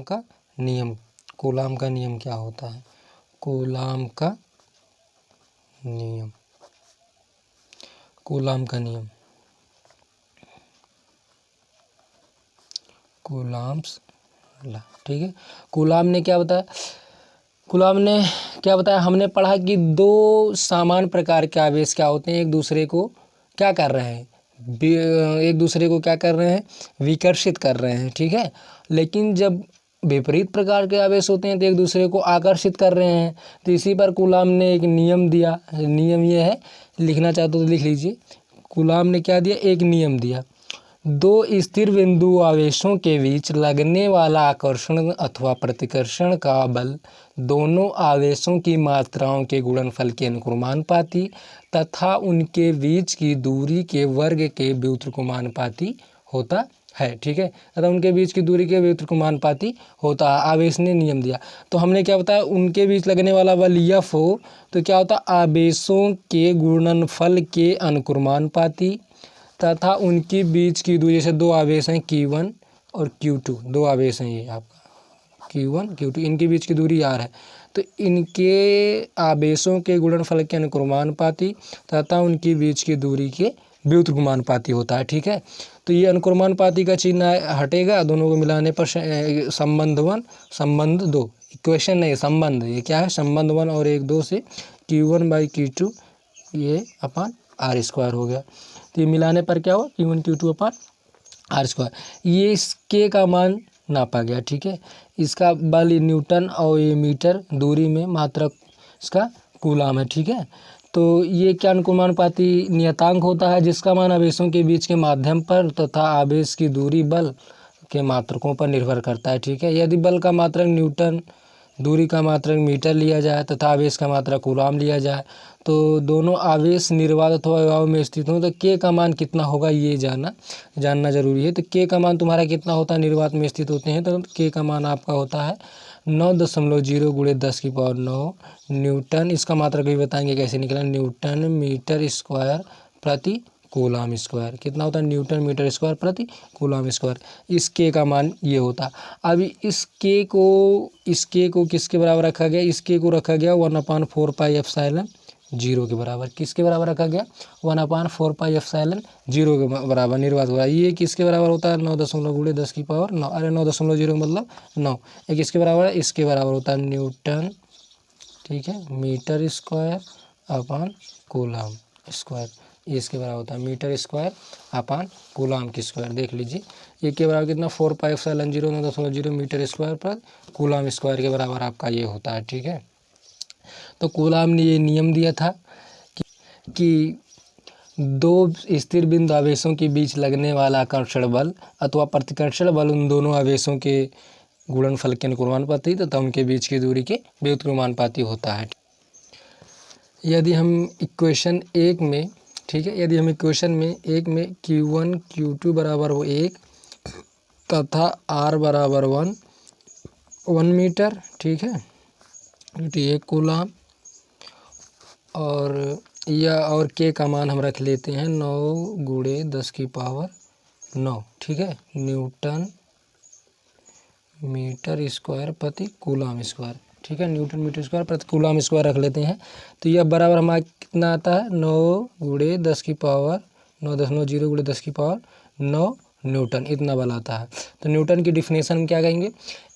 का नियम। कूलाम का नियम क्या होता है? कूलाम का नियम, कूलाम का नियम, कूलाम्स लॉ। ठीक है, कूलाम ने क्या बताया? कूलाम ने क्या बताया? हमने पढ़ा कि दो समान प्रकार के आवेश क्या होते हैं, एक दूसरे को क्या कर रहे हैं, एक दूसरे को क्या कर रहे हैं, विकर्षित कर रहे हैं। ठीक है, लेकिन जब विपरीत प्रकार के आवेश होते हैं तो एक दूसरे को आकर्षित कर रहे हैं। तो इसी पर कूलाम ने एक नियम दिया। नियम ये है, लिखना चाहते हो तो लिख लीजिए। कूलाम ने क्या दिया? एक नियम दिया। दो स्थिर बिंदु आवेशों के बीच लगने वाला आकर्षण अथवा प्रतिकर्षण का बल दोनों आवेशों की मात्राओं के गुणनफल के अनुक्रमानुपाती तथा उनके बीच की दूरी के वर्ग के व्युत्क्रमानुपाती होता है। ठीक है, तथा उनके बीच की दूरी के व्युत्क्रमानुपाती होता है। आवेश ने नियम दिया, तो हमने क्या बताया? उनके बीच लगने वाला बल F हो तो क्या होता? आवेशों के गुणनफल के अनुक्रमानुपाती तथा उनके बीच की दूरी, जैसे दो आवेश हैं Q1 और Q2, दो आवेश हैं ये आपका Q1 Q2, इनके बीच की दूरी R है, तो इनके आवेशों के गुणनफल के अनुक्रमानुपाती तथा उनके बीच की दूरी के व्युत्क्रमानुपाती होता है। ठीक है, तो ये अनुक्रमानुपाती का चिन्ह हटेगा, दोनों को मिलाने पर संबंध 1 संबंध 2, इक्वेशन नहीं संबंध, ये क्या है? संबंध 1 और 1 2 से Q1/Q2 ये अपान R² हो गया। तो ये मिलाने पर क्या हुआ? Q1 Q2 अपान R²। ये इसके का मान नापा गया। ठीक है, इसका बल न्यूटन और ये मीटर, दूरी में मात्रक इसका कूलाम है। ठीक है, तो ये क्या अनुक्रमानुपाती नियतांक होता है जिसका मान आवेशों के बीच के माध्यम पर तथा आवेश की दूरी बल के मात्रकों पर निर्भर करता है। ठीक है, यदि बल का मात्रक न्यूटन, दूरी का मात्रक मीटर लिया जाए तथा आवेश का मात्रक कूलाम लिया जाए, तो दोनों आवेश निर्वात अथवा अभाव में स्थित हों तो के का मान कितना होगा ये जानना जरूरी है। तो के का मान तुम्हारा कितना होता है? निर्वात में स्थित होते हैं तो के का मान आपका होता है 9.0 गुणे 10⁹ न्यूटन। इसका मात्रक भी बताएंगे कैसे निकला। न्यूटन मीटर स्क्वायर प्रति कूलाम स्क्वायर। कितना होता है? न्यूटन मीटर स्क्वायर प्रति कूलाम स्क्वायर। इस के का मान ये होता। अभी इस के को किसके बराबर रखा गया? इस के को रखा गया 1/4πε0 के बराबर। किसके बराबर रखा गया? 1/4πε0 के बराबर निर्वात हुआ। ये किसके बराबर होता है? 9 गुणे 10⁹ अरे 9.0 मतलब 9। एक इसके बराबर है, इसके बराबर होता है न्यूटन, ठीक है, metre square upon coulomb square. ये इसके बराबर होता है मीटर स्क्वायर अपान कूलाम की स्क्वायर। देख लीजिए ये के बराबर कितना? 4πε0 9.0 मीटर स्क्वायर पर कूलाम स्क्वायर के बराबर आपका ये होता है। ठीक है, तो कूलाम ने ये नियम दिया था कि दो स्थिर बिंदु आवेशों के बीच लगने वाला आकर्षण बल अथवा प्रतिकर्षण बल उन दोनों आवेशों के गुणनफल के अनुक्रमानुपाती तथा उनके बीच की दूरी के व्युत्क्रमानुपाती होता है। यदि हम इक्वेशन 1 में, ठीक है, यदि हम इक्वेशन में 1 में Q1 Q2 बराबर 1 तथा R बराबर 1 मीटर, ठीक है, 1 कूलाम, और के का मान हम रख लेते हैं 9 गुणे 10⁹ ठीक है, न्यूटन मीटर स्क्वायर प्रति कूलाम स्क्वायर। ठीक है, न्यूटन मीटर स्क्वायर प्रति कूलाम स्क्वायर रख लेते हैं। तो यह बराबर हमारा कितना आता है? 9 गुणे 10⁻9.0 गुणे 10⁻9 न्यूटन, इतना बल आता है। तो न्यूटन की डिफिनेशन हम क्या कहेंगे?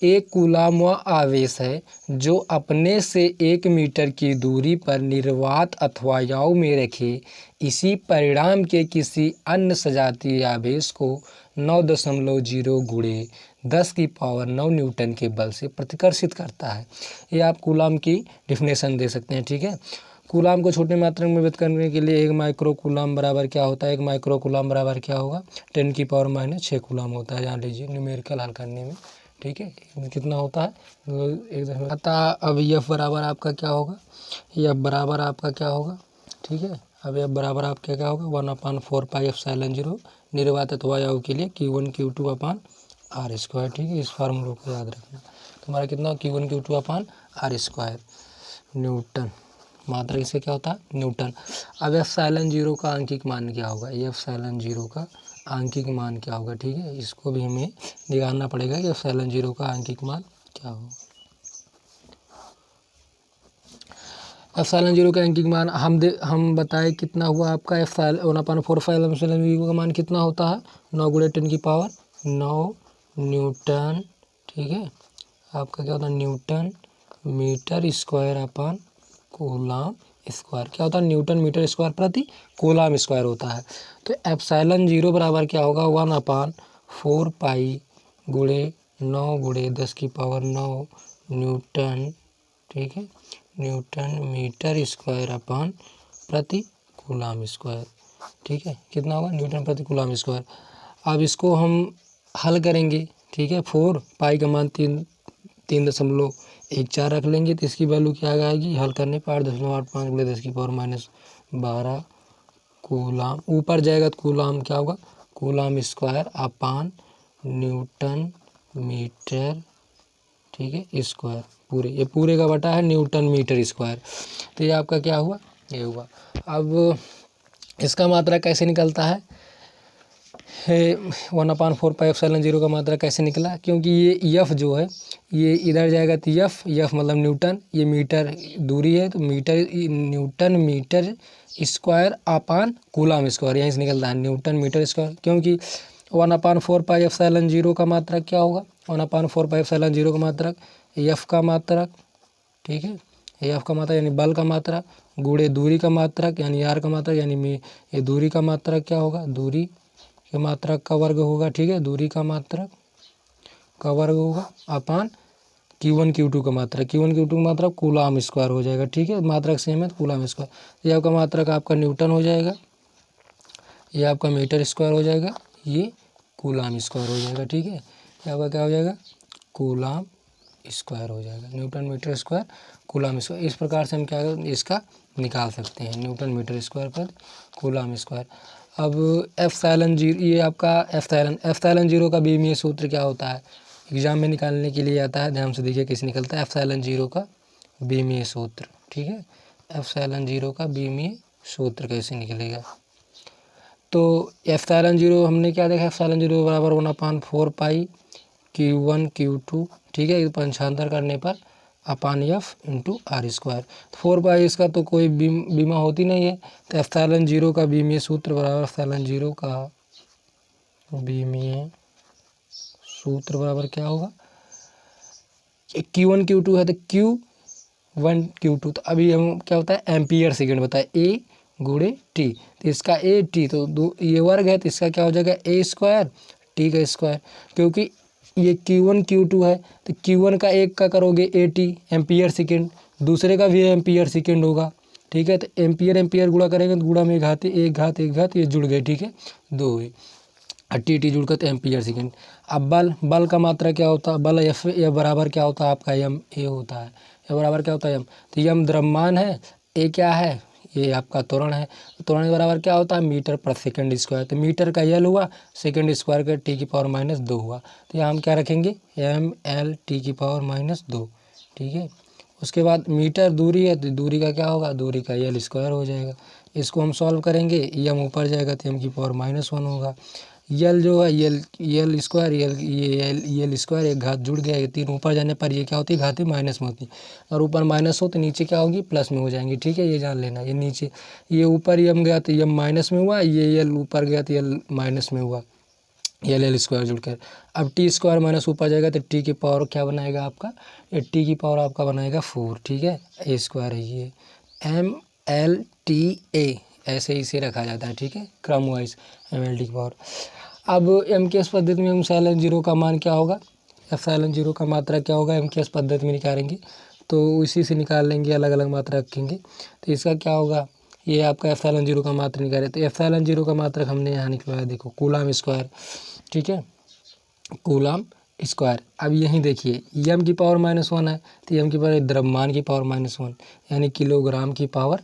एक कूलाम वह आवेश है जो अपने से 1 मीटर की दूरी पर निर्वात अथवा याव में रखे इसी परिणाम के किसी अन्य सजातीय आवेश को 9.0 गुणे 10⁹ न्यूटन के बल से प्रतिकर्षित करता है। ये आप कूलाम की डिफिनेशन दे सकते हैं। ठीक है, कूलाम को छोटे मात्रा में व्यक्त करने के लिए 1 माइक्रो कूलाम बराबर क्या होता है? 1 माइक्रो कूलाम बराबर क्या होगा? 10⁻⁻6 कूलाम होता है, जान लीजिए न्यूमेरिकल हल करने में। ठीक है, कितना होता है? अतः अब F बराबर आपका क्या होगा? F बराबर आपका क्या होगा? ठीक है, अब F बराबर आपका क्या होगा? 1/4πε0 निर्वात अथवा याव के लिए Q1 Q2 अपान R²। ठीक है, इस फार्मूले को याद रखना। तुम्हारा कितना? Q1 Q2 अपान R², न्यूटन, मात्रा इससे क्या होता है? न्यूटन। अब एप्सिलॉन 0 का आंकिक मान क्या होगा? एप्सिलॉन 0 का आंकिक मान क्या होगा। ठीक है, इसको भी हमें निकालना पड़ेगा कि एप्सिलॉन 0 का आंकिक मान क्या होगा। एप्सिलॉन 0 का आंकिक मान हम बताए कितना हुआ आपका 1/4 एप्सिलॉन 0 का मान कितना होता है 9 × 10⁹ न्यूटन। ठीक है, आपका क्या होता है newton metre square upon coulomb square. क्या होता है न्यूटन मीटर स्क्वायर प्रति कूलाम स्क्वायर होता है। तो एप्सिलॉन 0 बराबर क्या होगा 1/4 पाई गुणे 9 × 10⁹ न्यूटन। ठीक है, न्यूटन मीटर स्क्वायर अपन प्रति कूलाम स्क्वायर। ठीक है, कितना होगा न्यूटन प्रति कूलाम स्क्वायर। अब इसको हम हल करेंगे। ठीक है, 4 पाई का मान 3.14 रख लेंगे तो इसकी वैल्यू क्या आएगी हल करने पर 8.85 × 10⁻12 कूलाम। ऊपर जाएगा तो कूलाम क्या होगा coulomb square upon newton metre. ठीक है, स्क्वायर ये पूरे का बटा है न्यूटन मीटर स्क्वायर। तो ये आपका क्या हुआ ये हुआ। अब इसका मात्रा कैसे निकलता है 1/4 पाई एप्सिलॉन 0 का मात्रा कैसे निकला, क्योंकि ये एफ जो है ये इधर जाएगा तो एफ मतलब न्यूटन, ये मीटर दूरी है तो newton metre square upon coulomb square, यहीं से निकलता है न्यूटन मीटर स्क्वायर। क्योंकि 1/4 पाई एप्सिलॉन 0 का मात्रक क्या होगा 1/4 पाई एप्सिलॉन 0 का मात्रक एफ का मात्रक। ठीक है, एफ का मात्रक यानी बल का मात्रक गुणे दूरी का मात्रक यानी आर का मात्रक, यानी ये दूरी का मात्रक क्या होगा दूरी के मात्रक का वर्ग होगा। ठीक है, दूरी का मात्रक का वर्ग होगा अपान Q1 Q2 का मात्रक, Q1 Q2 का मात्रक कूलाम स्क्वायर हो जाएगा। ठीक है, मात्रक सेम है तो कूलाम स्क्वायर। ये आपका मात्रक आपका न्यूटन हो जाएगा, ये आपका मीटर स्क्वायर हो जाएगा, ये कूलाम स्क्वायर हो जाएगा। ठीक है, ये आपका क्या हो जाएगा कूलाम स्क्वायर हो जाएगा, newton metre square coulomb square. इस प्रकार से हम क्या इसका निकाल सकते हैं न्यूटन मीटर स्क्वायर पर कूलाम स्क्वायर। अब एप्सिलॉन 0 ये आपका एप्सिलॉन 0 का बीमीय सूत्र क्या होता है एग्जाम में निकालने के लिए आता है। ध्यान से देखिए कैसे निकलता है एप्सिलॉन 0 का बीमीय सूत्र। ठीक है, एप्सिलॉन 0 का बीमीय सूत्र कैसे निकलेगा। तो एप्सिलॉन 0 हमने क्या देखा एप्सिलॉन 0 बराबर 1/4 पाई Q1 Q2। ठीक है, पंचांतर करने पर upon F into are square. 4 पाई इसका तो कोई बीमा होती नहीं है, तो एप्सिलॉन 0 का बीमीय सूत्र बराबर एप्सिलॉन 0 का बीमीय सूत्र बराबर क्या होगा Q1 Q2 है तो Q1 Q2, तो अभी हम क्या होता है एम्पियर सेकेंड बताए ए गुणे टी, तो इसका ए टी तो ये वर्ग है तो इसका क्या हो जाएगा ए स्क्वायर टी का स्क्वायर। क्योंकि ये Q1 Q2 है तो Q1 का एक का करोगे ए टी एम्पियर सेकेंड, दूसरे का भी एम्पियर सेकेंड होगा। ठीक है, तो एम्पियर गुणा करेंगे तो गुणा में एक घात ये जुड़ गए। ठीक है, 2 हुए टी जुड़ कर तो एम्पियर सेकेंड। अब बल का मात्रा क्या होता है बल एफ बराबर क्या होता है आपका एम ए होता है, ए बराबर क्या होता है एम। तो एम द्रव्यमान है, ए क्या है ये आपका त्वरण है, त्वरण बराबर क्या होता है मीटर पर सेकंड स्क्वायर। तो मीटर का यल हुआ सेकंड स्क्वायर का T⁻² हुआ, तो यहाँ हम क्या रखेंगे ml T⁻²। ठीक है, उसके बाद मीटर दूरी है तो दूरी का क्या होगा दूरी का यल स्क्वायर हो जाएगा। इसको हम सॉल्व करेंगे एम ऊपर जाएगा तो m⁻⁻1 होगा। यल जो है यल स्क्वायर यल स्क्वायर एक घात जुड़ गया, ये 3 ऊपर जाने पर ये क्या होती है घातें माइनस में होती है, और ऊपर माइनस हो तो नीचे क्या होगी प्लस में हो जाएंगी। ठीक है, ये जान लेना, ये नीचे ये ऊपर यम गया तो यम माइनस में हुआ, ये यल ऊपर गया तो यल माइनस में हुआ, यल स्क्वायर जुड़कर। अब टी स्क्वायर माइनस ऊपर जाएगा तो टी की पावर क्या बनाएगा आपका ये टी की पावर आपका बनाएगा 4। ठीक है, ए स्क्वायर है ये MLTA ऐसे इसे रखा जाता है। ठीक है, क्रम वाइज MLT की पावर। अब एम के एस पद्धति में एप्सिलॉन 0 का मान क्या होगा एप्सिलॉन 0 का मात्रा क्या होगा एम के एस पद्धति में निकालेंगे तो उसी से निकाल लेंगे, अलग अलग मात्रा रखेंगे तो इसका क्या होगा ये आपका एप्सिलॉन 0 का मात्रा निकाले। तो एप्सिलॉन 0 का मात्रक हमने यहाँ निकलवाया देखो कूलाम स्क्वायर। ठीक है, कूलाम स्क्वायर। अब यहीं देखिए एम की पावर -1 है तो एम की पावर द्रव्यमान की पावर -1 यानी किलोग्राम की पावर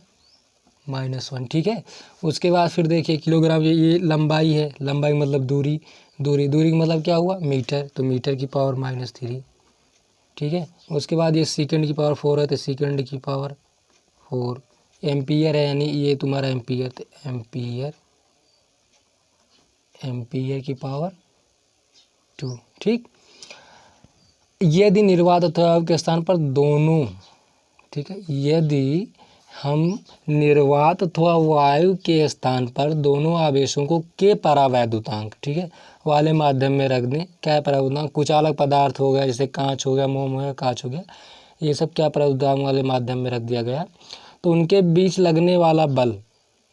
-1। ठीक है, उसके बाद फिर देखिए किलोग्राम ये लंबाई है, लंबाई मतलब दूरी का मतलब क्या हुआ मीटर, तो मीटर की पावर -3। ठीक है, उसके बाद ये सेकंड की पावर 4 है तो सेकंड की पावर 4। एम्पियर है यानी ये तुम्हारा एम्पियर, तो एम्पियर एम्पियर की पावर 2। ठीक, यदि निर्वात अथवा वायु के स्थान पर दोनों, ठीक है, यदि हम निर्वात अथवा वायु के स्थान पर दोनों आवेशों को के परावैद्युतांक, ठीक है, वाले माध्यम में रख दें। क्या परावैद्युतांक? कुचालक पदार्थ हो गया, जैसे कांच हो गया, मोम हो गया, कांच हो गया, ये सब क्या परावैद्युतांक वाले माध्यम में रख दिया गया, तो उनके बीच लगने वाला बल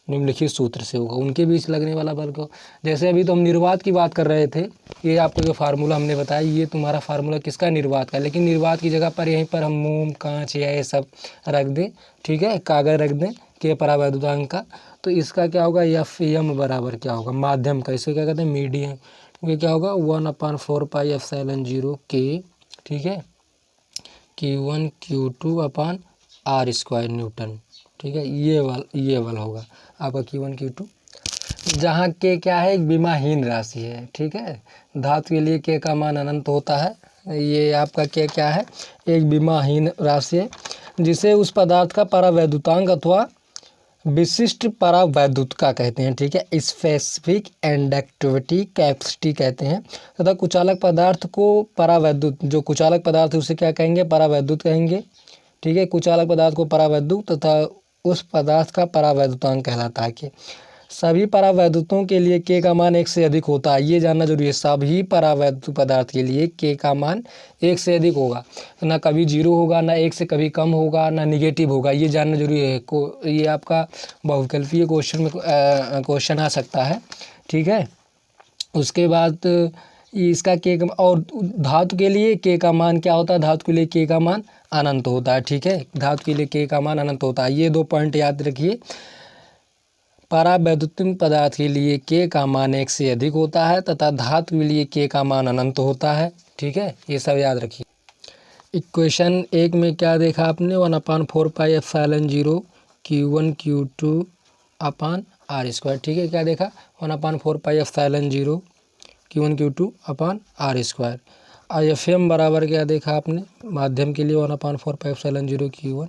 निम्नलिखित सूत्र से होगा। उनके बीच लगने वाला बल को, जैसे अभी तो हम निर्वात की बात कर रहे थे, ये आपको जो फार्मूला हमने बताया, ये तुम्हारा फार्मूला किसका? निर्वात का। लेकिन निर्वात की जगह पर यहीं पर हम मोम, कांच या ये सब रख दें, ठीक है, कागज रख दें के परावैद्युतांक का, तो इसका क्या होगा? Fm बराबर क्या होगा? माध्यम का, इसको क्या कहते हैं? मीडियम। क्योंकि क्या होगा? 1/4πε0 K, ठीक है, Q1 Q2 अपान R² न्यूटन, ठीक है, ये बल होगा आपका Q1 Q2, जहाँ के क्या है? एक विमाहीन राशि है, ठीक है। धातु के लिए के का मान अनंत होता है, ये आपका के क्या है? एक विमाहीन राशि है, जिसे उस पदार्थ का परावैद्युतांक अथवा विशिष्ट परावैद्युत का कहते हैं, ठीक है, स्पेसिफिक इंडक्टिविटी कैपेसिटी कहते हैं। तथा कुचालक पदार्थ को परावैद्युत, जो कुचालक पदार्थ है उसे क्या कहेंगे? परावैद्युत कहेंगे, ठीक है। कुचालक पदार्थ को परावैद्युत तथा उस पदार्थ का परावैद्युतांक कहलाता है। कि सभी परावैद्युतों के लिए के का मान 1 से अधिक होता है, ये जानना जरूरी है। सभी परावैद्युत पदार्थ के लिए के का मान 1 से अधिक होगा, ना कभी 0 होगा, ना 1 से कभी कम होगा, ना निगेटिव होगा, ये जानना जरूरी है। ये आपका बहुविकल्पीय क्वेश्चन में क्वेश्चन आ सकता है, ठीक है। उसके बाद इसका के और धातु के लिए के का मान क्या होता है? धातु के लिए के का मान अनंत होता है, ठीक है, धातु के लिए के का मान अनंत होता है। ये 2 पॉइंट याद रखिए। परावैद्युतिक पदार्थ के लिए के का मान 1 से अधिक होता है तथा धातु के लिए के का मान अनंत होता है, ठीक है, ये सब याद रखिए। इक्वेशन 1 में क्या देखा आपने? 1/4πε0 Q1 Q2 अपान R², ठीक है, क्या देखा? 1/4πε0 Q1 Q2 अपान R²। Fm बराबर क्या देखा आपने? माध्यम के लिए 1/4πε0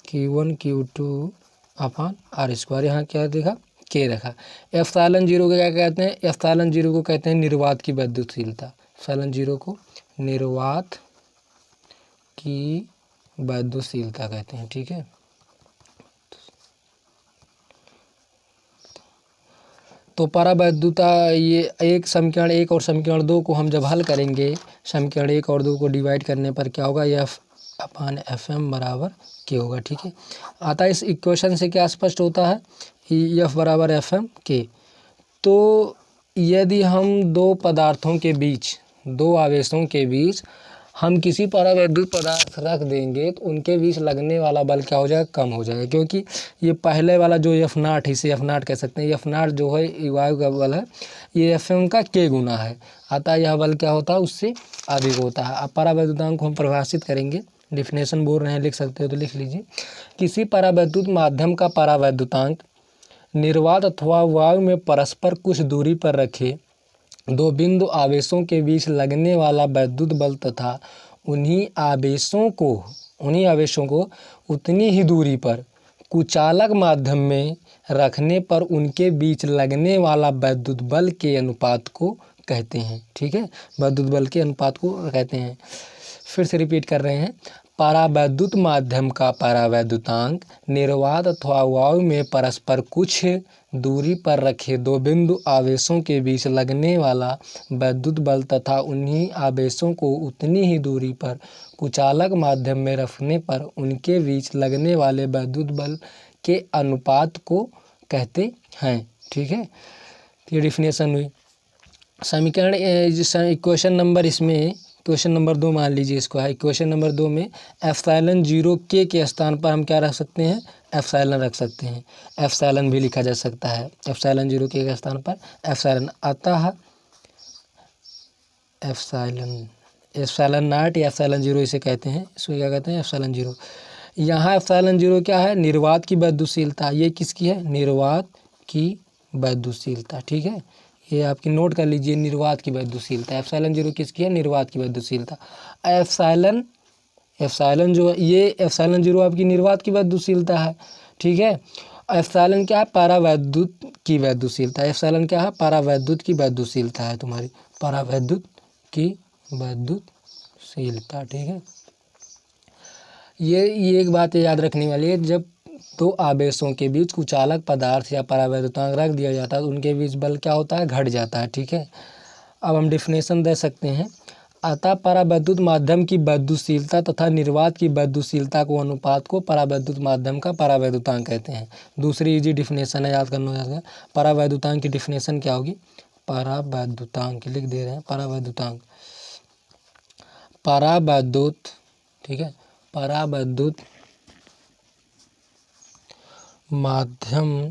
Q1 Q2 अपान R²। यहाँ क्या देखा? के देखा। ε0 को क्या कहते हैं? ε0 को कहते हैं निर्वात की वैद्युतशीलता। ε0 को निर्वात की वैद्युतशीलता कहते हैं, ठीक है। तो परावैद्युता, ये एक समीकरण 1 और समीकरण 2 को हम जब हल करेंगे, समीकरण 1 और 2 को डिवाइड करने पर क्या होगा? F/Fm बराबर के होगा, ठीक है। आता इस इक्वेशन से क्या स्पष्ट होता है? F बराबर Fm के। तो यदि हम दो पदार्थों के बीच, दो आवेशों के बीच हम किसी परावैद्युत पदार्थ रख देंगे तो उनके बीच लगने वाला बल क्या हो जाएगा? कम हो जाएगा। क्योंकि ये पहले वाला जो F0, इसे F0 कह सकते हैं, F0 जो है वायु का बल है, ये Fm का के गुना है, अतः यह बल क्या होता है? उससे अधिक होता है। अब परावैद्युतांक को हम परिभाषित करेंगे, डिफिनेशन बोल रहे हैं, लिख सकते हो तो लिख लीजिए। किसी परावैद्युत माध्यम का परावैद्युतांक निर्वात अथवा वायु में परस्पर कुछ दूरी पर रखे दो बिंदु आवेशों के बीच लगने वाला वैद्युत बल तथा उन्हीं आवेशों को उतनी ही दूरी पर कुचालक माध्यम में रखने पर उनके बीच लगने वाला वैद्युत बल के अनुपात को कहते हैं, ठीक है, वैद्युत बल के अनुपात को कहते हैं। फिर से रिपीट कर रहे हैं। परावैद्युत माध्यम का परावैद्युतांक निर्वात अथवा वायु में परस्पर कुछ दूरी पर रखे दो बिंदु आवेशों के बीच लगने वाला वैद्युत बल तथा उन्हीं आवेशों को उतनी ही दूरी पर कुचालक माध्यम में रखने पर उनके बीच लगने वाले वैद्युत बल के अनुपात को कहते हैं, ठीक है। ये डिफिनेशन हुई। समीकरण इक्वेशन नंबर, इसमें क्वेश्चन नंबर 2 मान लीजिए इसको है। क्वेश्चन नंबर 2 में ε0 के स्थान पर हम क्या रख सकते हैं? एप्सिलॉन रख सकते हैं। एप्सिलॉन भी लिखा जा सकता है। ε0 के स्थान पर एप्सिलॉन अतः एप्सिलॉन नॉट या ε0 इसे कहते हैं। इसको क्या कहते हैं? ε0। यहाँ ε0 क्या है? निर्वात की वैद्युतशीलता। ये किसकी है? निर्वात की वैद्युतशीलता, ठीक है, ये आपकी नोट कर लीजिए। निर्वात की वैद्युतशीलता ε0 किसकी है? निर्वात की वैद्युतशीलता। एप्सिलॉन जो है, ये ε0 आपकी निर्वात की वैद्युतशीलता है, ठीक है। एप्सिलॉन क्या है? परावैद्युत की वैद्युशीलता। एप्सिलॉन क्या है? परावैद्युत की वैद्युशीलता है तुम्हारी, परावैद्युत की वैद्युशीलता। ठीक है, ये एक बात याद रखने वाली है, जब दो आवेशों के बीच कुचालक पदार्थ या परावैद्युतांक रख दिया जाता है तो उनके बीच बल क्या होता है? घट जाता है। ठीक है, अब हम डिफिनेशन दे सकते हैं। अतः परावैद्युत माध्यम की वैद्युशीलता तथा निर्वात की वैद्युशीलता को अनुपात को परावैद्युत माध्यम का परावैद्युतांक कहते हैं। दूसरी इजी डिफिनेशन है, याद करना। परावैद्युतांक की डिफिनेशन क्या होगी? परावैद्युतांक लिख दे रहे हैं, परावैद्युतांक, परावैद्युत, ठीक है, परावैद्युत माध्यम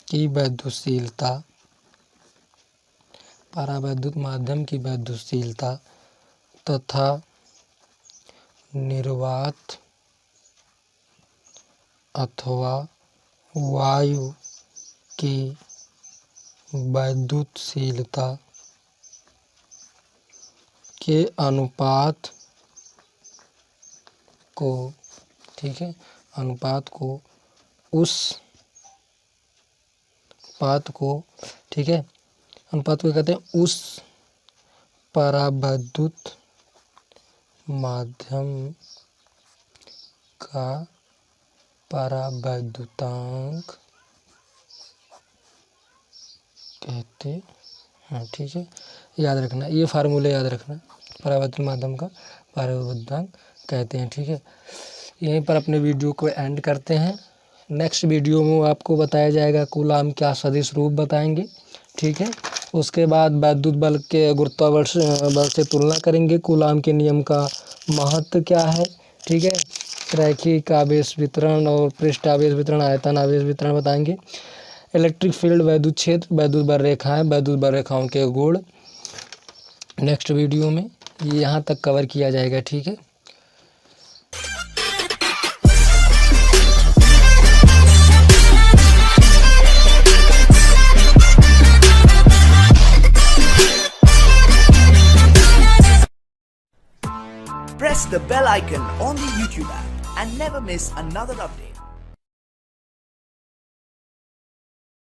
की वैद्युशीलता, परावैद्युत माध्यम की वैद्युशीलता तथा निर्वात अथवा वायु की वैद्युशीलता के अनुपात को, ठीक है, अनुपात को उस पात को, ठीक है, अनुपात को कहते हैं उस परावैद्युत माध्यम का परावैद्युतांक कहते हैं। ठीक है, याद रखना, ये फार्मूले याद रखना, परावैद्युत माध्यम का परावैद्युतांक कहते हैं। ठीक है, यहीं पर अपने वीडियो को एंड करते हैं। नेक्स्ट वीडियो में आपको बताया जाएगा कूलाम क्या सदिश रूप बताएंगे। ठीक है, उसके बाद वैद्युत बल के गुरुत्वाकर्षण बल से तुलना करेंगे, कूलाम के नियम का महत्व क्या है। ठीक है, रैखिक आवेश वितरण और पृष्ठ आवेश वितरण, आयतन आवेश वितरण बताएंगे। इलेक्ट्रिक फील्ड, वैद्युत क्षेत्र, वैद्युत बल रेखाएं, वैद्युत बल रेखाओं के गुण नेक्स्ट वीडियो में ये यहाँ तक कवर किया जाएगा। ठीक है, press the bell icon on the YouTube app and never miss another update.